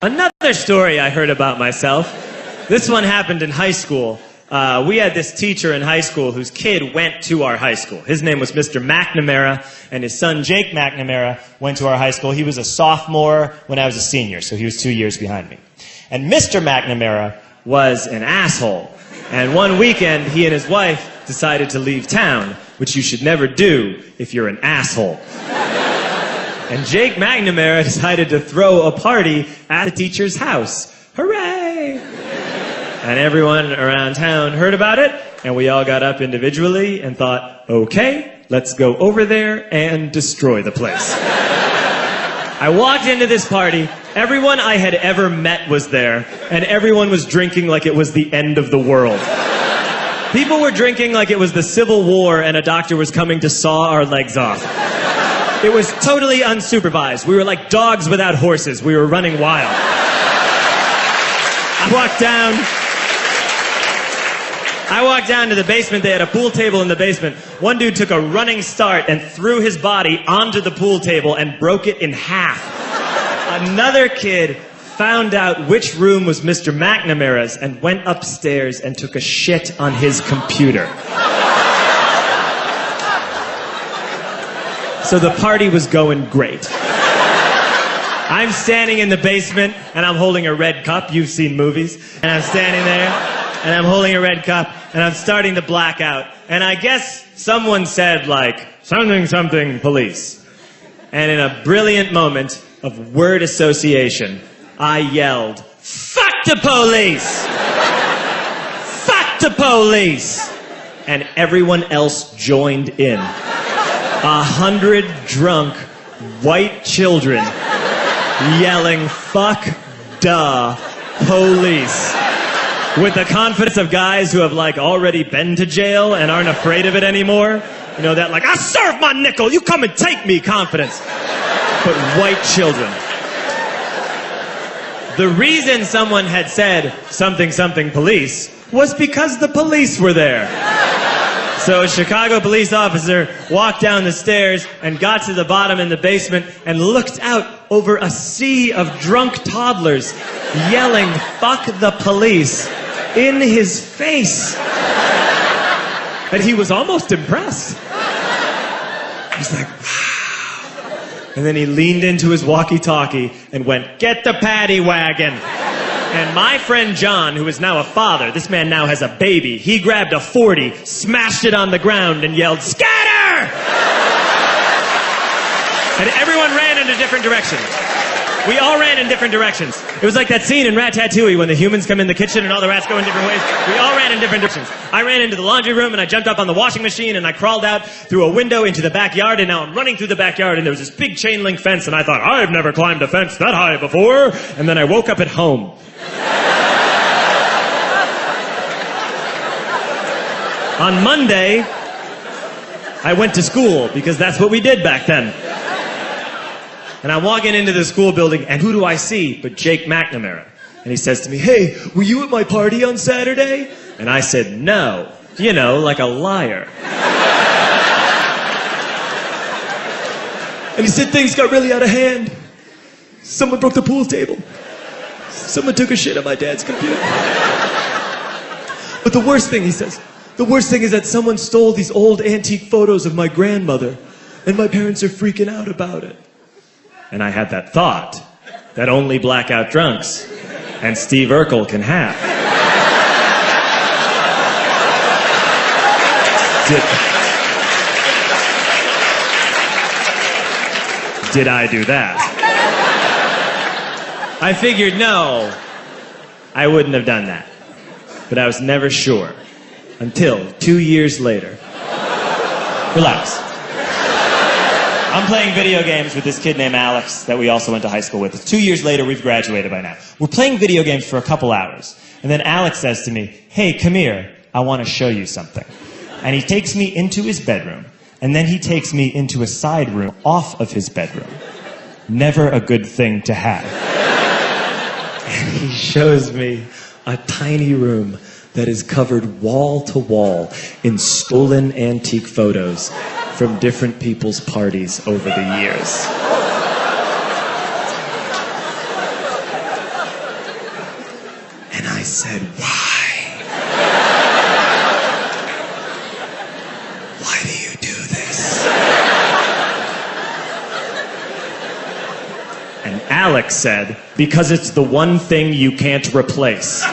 Another story I heard about myself. This one happened in high school. We had this teacher in high school whose kid went to our high school. His name was Mr. McNamara, and his son Jake McNamara went to our high school. He was a sophomore when I was a senior, so he was 2 years behind me. And Mr. McNamara was an asshole. And one weekend, he and his wife decided to leave town, which you should never do if you're an asshole. And Jake McNamara decided to throw a party at the teacher's house. Hooray! And everyone around town heard about it, and we all got up individually and thought, okay, let's go over there and destroy the place. I walked into this party, everyone I had ever met was there, and everyone was drinking like it was the end of the world. People were drinking like it was the Civil War and a doctor was coming to saw our legs off. It was totally unsupervised. We were like dogs without horses. We were running wild. I walked down to the basement. They had a pool table in the basement. One dude took a running start and threw his body onto the pool table and broke it in half. Another kid found out which room was Mr. McNamara's and went upstairs and took a shit on his computer. So the party was going great. I'm standing in the basement and I'm holding a red cup. You've seen movies. And I'm standing there and I'm holding a red cup and I'm starting to black out. And I guess someone said like, something, something, police. And in a brilliant moment of word association, I yelled, fuck the police! Fuck the police! And everyone else joined in. 100 drunk white children yelling, fuck the police. With the confidence of guys who have like already been to jail and aren't afraid of it anymore. You know, that like, I serve my nickel, you come and take me confidence. But white children. The reason someone had said something, something police was because the police were there. So a Chicago police officer walked down the stairs and got to the bottom in the basement and looked out over a sea of drunk toddlers yelling, fuck the police, in his face. And he was almost impressed. He's like, wow. And then he leaned into his walkie-talkie and went, get the paddy wagon. And my friend John, who is now a father, this man now has a baby, he grabbed a 40, smashed it on the ground, and yelled, scatter! And everyone ran in a different direction. We all ran in different directions. It was like that scene in Ratatouille when the humans come in the kitchen and all the rats go in different ways. We all ran in different directions. I ran into the laundry room and I jumped up on the washing machine and I crawled out through a window into the backyard, and now I'm running through the backyard and there was this big chain link fence and I thought, I've never climbed a fence that high before. And then I woke up at home. On Monday, I went to school because that's what we did back then. And I'm walking into the school building, and who do I see but Jake McNamara? And he says to me, hey, were you at my party on Saturday? And I said, no. You know, like a liar. And he said things got really out of hand. Someone broke the pool table. Someone took a shit on my dad's computer. But the worst thing, he says, the worst thing is that someone stole these old antique photos of my grandmother, and my parents are freaking out about it. And I had that thought that only blackout drunks and Steve Urkel can have. Did I do that? I figured, no, I wouldn't have done that. But I was never sure. Until 2 years later. Relax. I'm playing video games with this kid named Alex that we also went to high school with. 2 years later, we've graduated by now. We're playing video games for a couple hours. And then Alex says to me, hey, come here. I want to show you something. And he takes me into his bedroom. And then he takes me into a side room off of his bedroom. Never a good thing to have. And he shows me a tiny room that is covered wall to wall in stolen antique photos from different people's parties over the years. said, why? Why do you do this? And Alex said, because it's the one thing you can't replace.